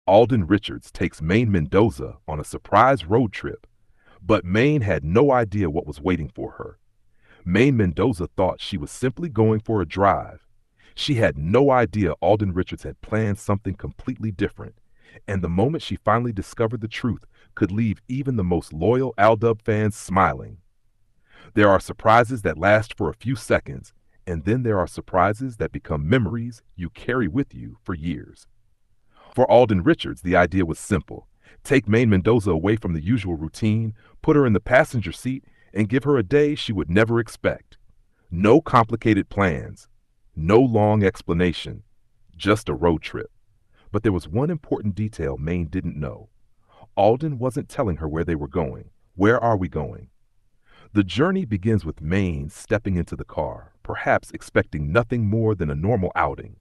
Alden Richards takes Maine Mendoza on a surprise road trip, but Maine had no idea what was waiting for her. Maine Mendoza thought she was simply going for a drive. She had no idea Alden Richards had planned something completely different, and the moment she finally discovered the truth could leave even the most loyal AlDub fans smiling. There are surprises that last for a few seconds, and then there are surprises that become memories you carry with you for years. For Alden Richards, the idea was simple. Take Maine Mendoza away from the usual routine, put her in the passenger seat, and give her a day she would never expect. No complicated plans, no long explanation, just a road trip. But there was one important detail Maine didn't know. Alden wasn't telling her where they were going. Where are we going? The journey begins with Maine stepping into the car, perhaps expecting nothing more than a normal outing.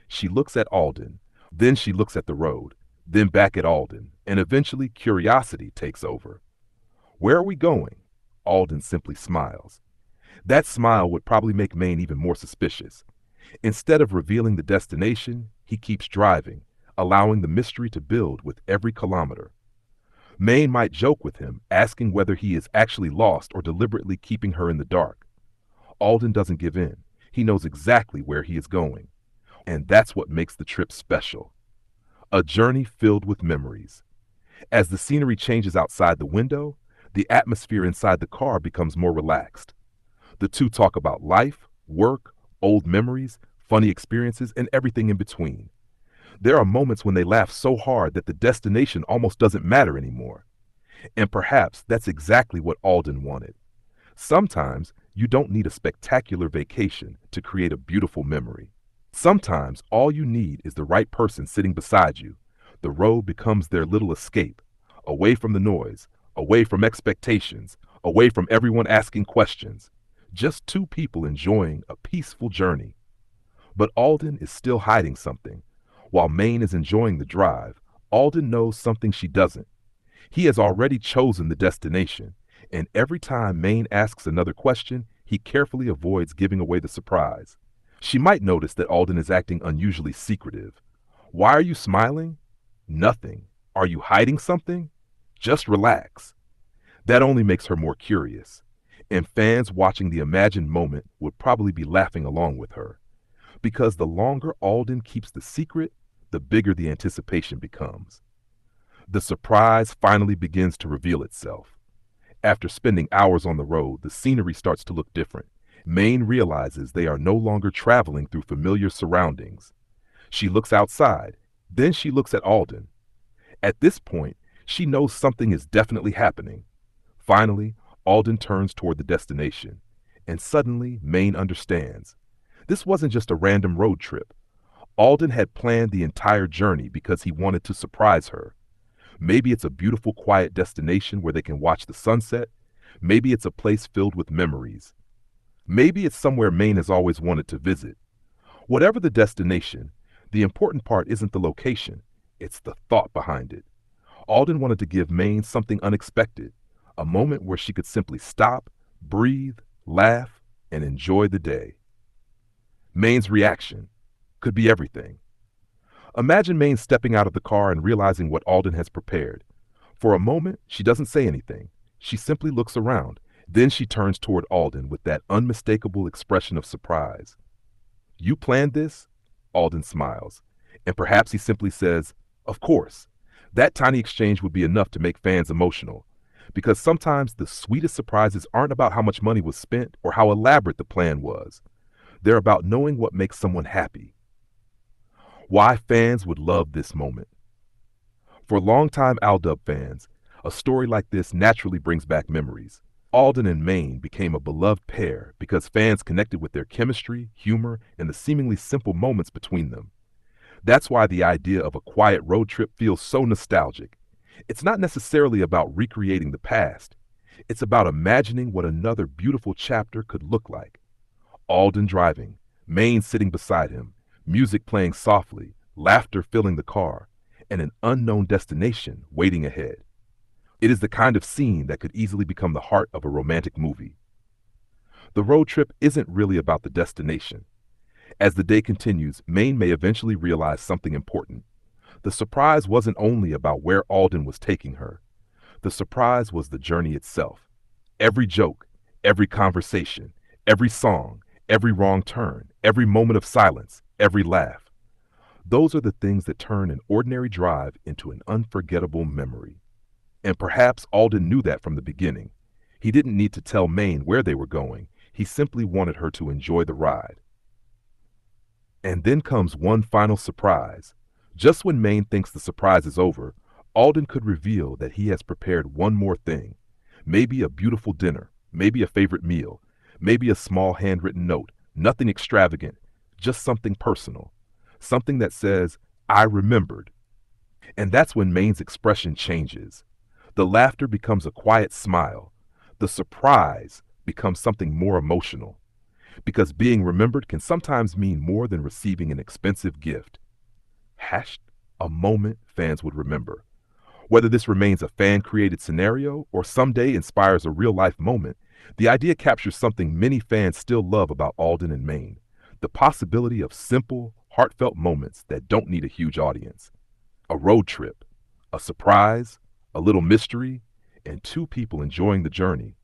She looks at Alden, then she looks at the road, then back at Alden, and eventually curiosity takes over. Where are we going? Alden simply smiles. That smile would probably make Maine even more suspicious. Instead of revealing the destination, he keeps driving, allowing the mystery to build with every kilometer. Maine might joke with him, asking whether he is actually lost or deliberately keeping her in the dark. Alden doesn't give in. He knows exactly where he is going. And that's what makes the trip special. A journey filled with memories. As the scenery changes outside the window, the atmosphere inside the car becomes more relaxed. The two talk about life, work, old memories, funny experiences, and everything in between. There are moments when they laugh so hard that the destination almost doesn't matter anymore. And perhaps that's exactly what Alden wanted. Sometimes you don't need a spectacular vacation to create a beautiful memory. Sometimes all you need is the right person sitting beside you. The road becomes their little escape, away from the noise, away from expectations, away from everyone asking questions. Just two people enjoying a peaceful journey. But Alden is still hiding something. While Maine is enjoying the drive, Alden knows something she doesn't. He has already chosen the destination, and every time Maine asks another question, he carefully avoids giving away the surprise. She might notice that Alden is acting unusually secretive. Why are you smiling? Nothing. Are you hiding something? Just relax. That only makes her more curious, and fans watching the imagined moment would probably be laughing along with her. Because the longer Alden keeps the secret, the bigger the anticipation becomes. The surprise finally begins to reveal itself. After spending hours on the road, the scenery starts to look different. Maine realizes they are no longer traveling through familiar surroundings. She looks outside, then she looks at Alden. At this point, she knows something is definitely happening. Finally, Alden turns toward the destination, and suddenly Maine understands. This wasn't just a random road trip. Alden had planned the entire journey because he wanted to surprise her. Maybe it's a beautiful, quiet destination where they can watch the sunset. Maybe it's a place filled with memories. Maybe it's somewhere Maine has always wanted to visit. Whatever the destination, the important part isn't the location, it's the thought behind it. Alden wanted to give Maine something unexpected, a moment where she could simply stop, breathe, laugh, and enjoy the day. Maine's reaction could be everything. Imagine Maine stepping out of the car and realizing what Alden has prepared. For a moment, she doesn't say anything. She simply looks around. Then she turns toward Alden with that unmistakable expression of surprise. You planned this? Alden smiles. And perhaps he simply says, of course. That tiny exchange would be enough to make fans emotional. Because sometimes the sweetest surprises aren't about how much money was spent or how elaborate the plan was. They're about knowing what makes someone happy. Why fans would love this moment. For longtime AlDub fans, a story like this naturally brings back memories. Alden and Maine became a beloved pair because fans connected with their chemistry, humor, and the seemingly simple moments between them. That's why the idea of a quiet road trip feels so nostalgic. It's not necessarily about recreating the past. It's about imagining what another beautiful chapter could look like. Alden driving, Maine sitting beside him, music playing softly, laughter filling the car, and an unknown destination waiting ahead. It is the kind of scene that could easily become the heart of a romantic movie. The road trip isn't really about the destination. As the day continues, Maine may eventually realize something important. The surprise wasn't only about where Alden was taking her. The surprise was the journey itself. Every joke, every conversation, every song, every wrong turn, every moment of silence, every laugh. Those are the things that turn an ordinary drive into an unforgettable memory. And perhaps Alden knew that from the beginning. He didn't need to tell Maine where they were going. He simply wanted her to enjoy the ride. And then comes one final surprise. Just when Maine thinks the surprise is over, Alden could reveal that he has prepared one more thing. Maybe a beautiful dinner, maybe a favorite meal, maybe a small handwritten note, nothing extravagant, just something personal. Something that says, I remembered. And that's when Maine's expression changes. The laughter becomes a quiet smile. The surprise becomes something more emotional. Because being remembered can sometimes mean more than receiving an expensive gift. Hashed, a moment fans would remember. Whether this remains a fan-created scenario or someday inspires a real-life moment, the idea captures something many fans still love about Alden and Maine: the possibility of simple, heartfelt moments that don't need a huge audience. A road trip, a surprise, a little mystery, and two people enjoying the journey.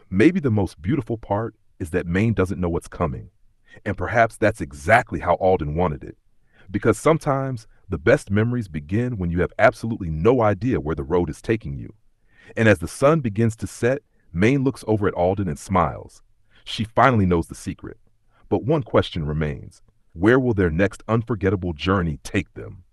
Maybe the most beautiful part is that Maine doesn't know what's coming, and perhaps that's exactly how Alden wanted it. Because sometimes the best memories begin when you have absolutely no idea where the road is taking you. And as the sun begins to set, Maine looks over at Alden and smiles. She finally knows the secret. But one question remains: where will their next unforgettable journey take them?